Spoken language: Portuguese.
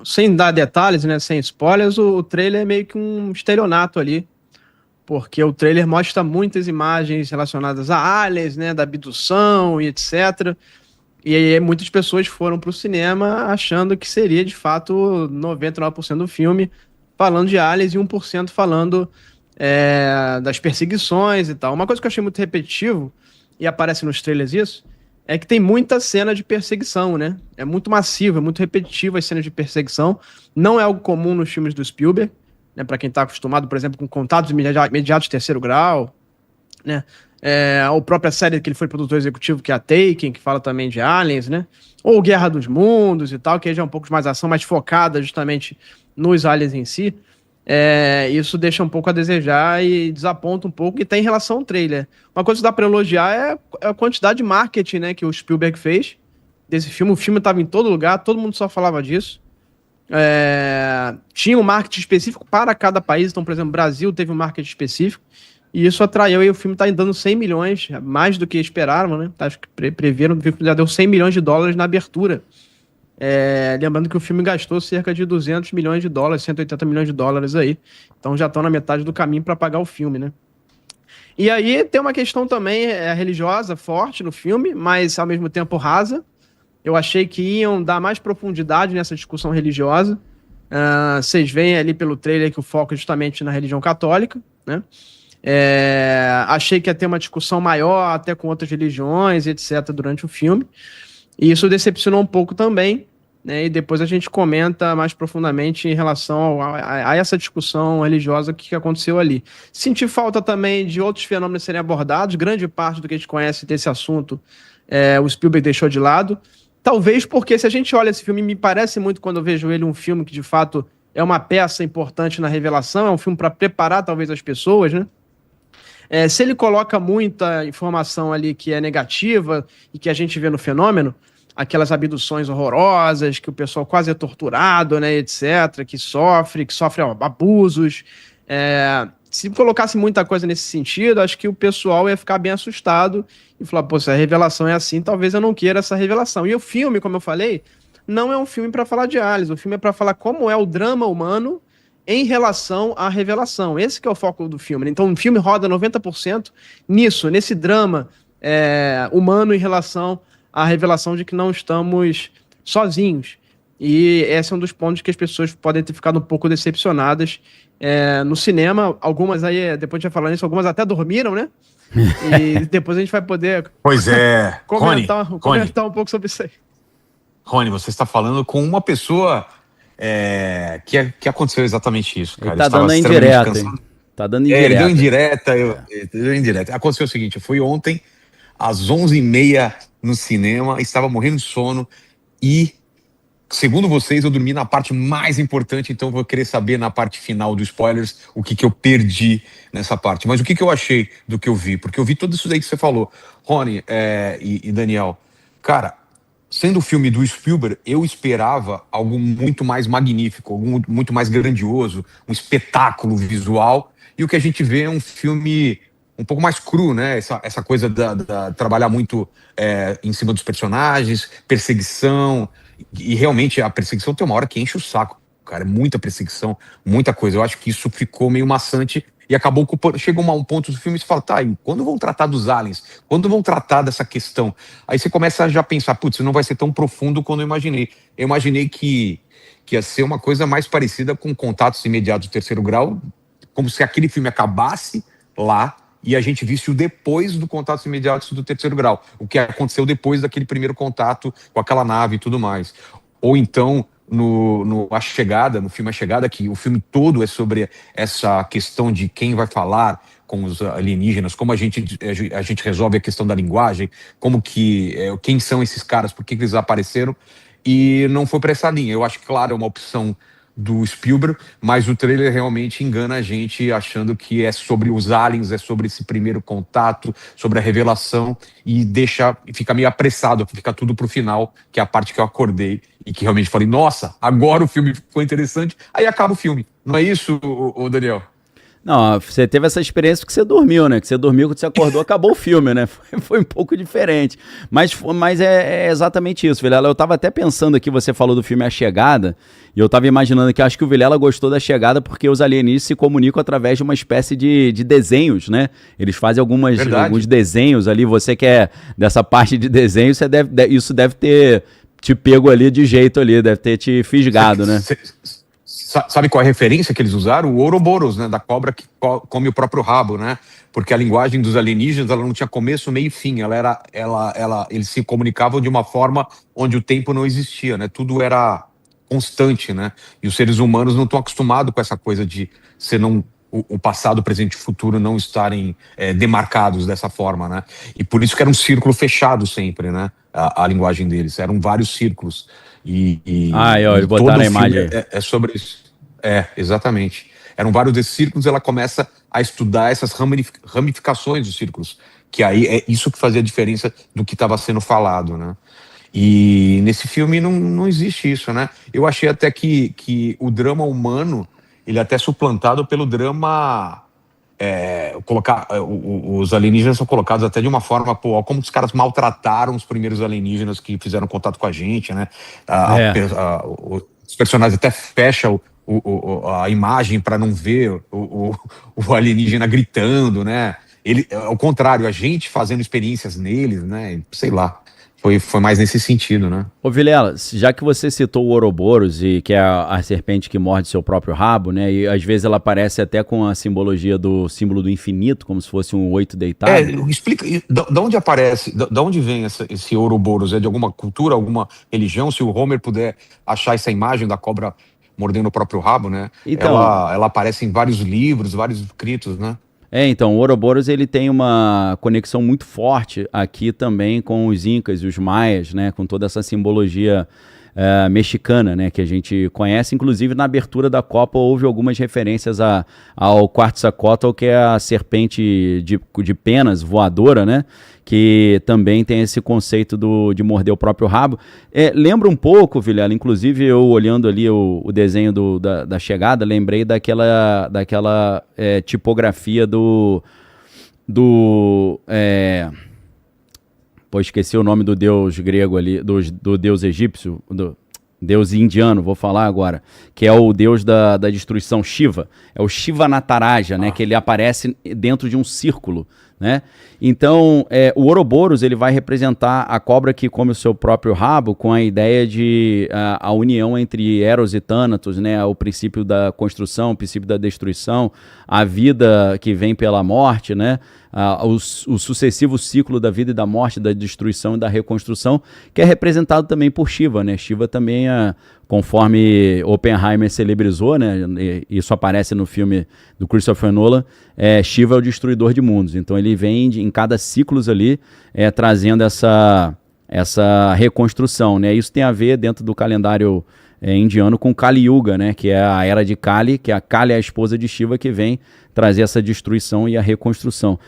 Sem dar detalhes, né, sem spoilers, o trailer é meio que um estelionato ali, porque o trailer mostra muitas imagens relacionadas a aliens, né, da abdução e etc. E aí muitas pessoas foram para o cinema achando que seria de fato 99% do filme falando de aliens e 1% falando das perseguições e tal. Uma coisa que eu achei muito repetitivo, e aparece nos trailers isso, é que tem muita cena de perseguição, né? É muito massivo, é muito repetitivo as cenas de perseguição. Não é algo comum nos filmes do Spielberg, né? Para quem está acostumado, por exemplo, com Contatos Imediatos de Terceiro Grau, né? A própria série que ele foi produtor executivo, que é a Taken, que fala também de aliens, né? Ou Guerra dos Mundos e tal, que já é um pouco mais ação, mais focada justamente nos aliens em si. Isso deixa um pouco a desejar e desaponta um pouco, e tem em relação ao trailer. Uma coisa que dá pra elogiar é a quantidade de marketing, né, que o Spielberg fez desse filme. O filme estava em todo lugar, todo mundo só falava disso. Tinha um marketing específico para cada país. Então, por exemplo, o Brasil teve um marketing específico, e isso atraiu, e o filme está dando 100 milhões, mais do que esperavam, né? Acho que preveram, o filme já deu 100 milhões de dólares na abertura. Lembrando que o filme gastou cerca de 200 milhões de dólares, 180 milhões de dólares aí. Então já estão na metade do caminho para pagar o filme, né? E aí tem uma questão também religiosa forte no filme, mas ao mesmo tempo rasa. Eu achei que iam dar mais profundidade nessa discussão religiosa. Vocês veem ali pelo trailer que o foco é justamente na religião católica, né? Achei que ia ter uma discussão maior até com outras religiões, etc., durante o filme. E isso decepcionou um pouco também, né? E depois a gente comenta mais profundamente em relação a essa discussão religiosa que aconteceu ali. Senti falta também de outros fenômenos serem abordados. Grande parte do que a gente conhece desse assunto, o Spielberg deixou de lado. Talvez porque, se a gente olha esse filme, me parece muito, quando eu vejo ele, um filme que de fato é uma peça importante na revelação, é um filme para preparar talvez as pessoas, né? Se ele coloca muita informação ali que é negativa e que a gente vê no fenômeno, aquelas abduções horrorosas, que o pessoal quase é torturado, né, etc., que sofre abusos. Se colocasse muita coisa nesse sentido, acho que o pessoal ia ficar bem assustado e falar, pô, se a revelação é assim, talvez eu não queira essa revelação. E o filme, como eu falei, não é um filme para falar de aliens, o filme é para falar como é o drama humano em relação à revelação. Esse que é o foco do filme. Então o filme roda 90% nisso, nesse drama humano em relação à revelação de que não estamos sozinhos. E esse é um dos pontos que as pessoas podem ter ficado um pouco decepcionadas no cinema. Algumas aí, depois de eu falar nisso, algumas até dormiram, né? E depois a gente vai poder pois é. comentar um pouco sobre isso aí. Rony, você está falando com uma pessoa que aconteceu exatamente isso, cara. Ele tá dando indireta, hein? Tá dando indireta. Ele deu indireta, deu indireta. Aconteceu o seguinte, eu fui ontem, às 11h30, no cinema, estava morrendo de sono e, segundo vocês, eu dormi na parte mais importante, então vou querer saber na parte final dos spoilers o que eu perdi nessa parte. Mas o que eu achei do que eu vi? Porque eu vi tudo isso daí que você falou, Rony e Daniel. Cara, sendo o filme do Spielberg, eu esperava algo muito mais magnífico, algo muito mais grandioso, um espetáculo visual, e o que a gente vê é um filme um pouco mais cru, né? Essa coisa da trabalhar muito em cima dos personagens, perseguição, e realmente a perseguição tem uma hora que enche o saco, cara, é muita perseguição, muita coisa. Eu acho que isso ficou meio maçante e acabou chegou a um ponto do filme e você fala, tá, e quando vão tratar dos aliens? Quando vão tratar dessa questão? Aí você começa a já pensar, putz, não vai ser tão profundo quanto eu imaginei. Eu imaginei que ia ser uma coisa mais parecida com Contatos Imediatos do Terceiro Grau, como se aquele filme acabasse lá e a gente visse o depois do Contatos Imediatos do Terceiro Grau, o que aconteceu depois daquele primeiro contato com aquela nave e tudo mais. Ou então, no filme A Chegada, que o filme todo é sobre essa questão de quem vai falar com os alienígenas, como a gente resolve a questão da linguagem, como que quem são esses caras, por que eles apareceram, e não foi para essa linha. Eu acho que, claro, é uma opção do Spielberg, mas o trailer realmente engana a gente achando que é sobre os aliens, é sobre esse primeiro contato, sobre a revelação, e fica meio apressado, fica tudo pro final, que é a parte que eu acordei e que realmente falei, nossa, agora o filme ficou interessante, aí acaba o filme. Não é isso, Daniel? Não, você teve essa experiência porque você dormiu, né? Que você dormiu, quando você acordou, acabou o filme, né? Foi um pouco diferente. Mas é exatamente isso, Vilela. Eu tava até pensando aqui, você falou do filme A Chegada, e eu tava imaginando que acho que o Vilela gostou da Chegada porque os alienígenas se comunicam através de uma espécie de desenhos, né? Eles fazem alguns desenhos ali. Você que é dessa parte de desenho, isso deve ter te pego ali de jeito ali, deve ter te fisgado, né? Sabe qual é a referência que eles usaram? O Ouroboros, né? Da cobra que come o próprio rabo, né? Porque a linguagem dos alienígenas, ela não tinha começo, meio e fim. Eles se comunicavam de uma forma onde o tempo não existia, né? Tudo era constante, né? E os seres humanos não estão acostumados com essa coisa de o passado, o presente e o futuro não estarem demarcados dessa forma, né? E por isso que era um círculo fechado sempre, né? A linguagem deles. Eram vários círculos. Eles botaram a imagem. É sobre isso. Exatamente. Eram vários desses círculos, ela começa a estudar essas ramificações dos círculos, que aí é isso que fazia a diferença do que estava sendo falado, né? E nesse filme não existe isso, né? Eu achei até que o drama humano, ele é até suplantado pelo drama... os alienígenas são colocados até de uma forma, como os caras maltrataram os primeiros alienígenas que fizeram contato com a gente, né? Os personagens até fecham a imagem para não ver o alienígena gritando, né? Ao contrário, a gente fazendo experiências neles, né? Sei lá. Foi mais nesse sentido, né? Ô Vilela, já que você citou o Ouroboros, que é a serpente que morde seu próprio rabo, né? E às vezes ela aparece até com a simbologia do símbolo do infinito, como se fosse um 8 deitado. Explica, de onde aparece, de onde vem esse Ouroboros? É de alguma cultura, alguma religião? Se o Homer puder achar essa imagem da cobra mordendo o próprio rabo, né? Então, ela aparece em vários livros, vários escritos, né? Então, o Ouroboros ele tem uma conexão muito forte aqui também com os incas e os maias, né, com toda essa simbologia mexicana, né, que a gente conhece. Inclusive, na abertura da Copa houve algumas referências ao Quetzalcóatl, que é a serpente de penas voadora, né, que também tem esse conceito de morder o próprio rabo. Lembra um pouco, Vilela, inclusive eu olhando ali o desenho da Chegada, lembrei daquela tipografia esqueci o nome do deus grego ali, do deus egípcio, do deus indiano, vou falar agora, que é o deus da destruição, Shiva. É o Shiva Nataraja, né, que ele aparece dentro de um círculo, né? Então, o Ouroboros ele vai representar a cobra que come o seu próprio rabo, com a ideia de a união entre Eros e Thanatos, né? O princípio da construção, o princípio da destruição, a vida que vem pela morte, né? O sucessivo ciclo da vida e da morte, da destruição e da reconstrução, que é representado também por Shiva, né? Shiva também conforme Oppenheimer celebrizou, né? Isso aparece no filme do Christopher Nolan, Shiva é o destruidor de mundos. Então ele vem em cada ciclo ali trazendo essa reconstrução, né? Isso tem a ver dentro do calendário indiano com Kali Yuga, né? Que é a era de Kali, que a Kali é a esposa de Shiva, que vem trazer essa destruição e a reconstrução.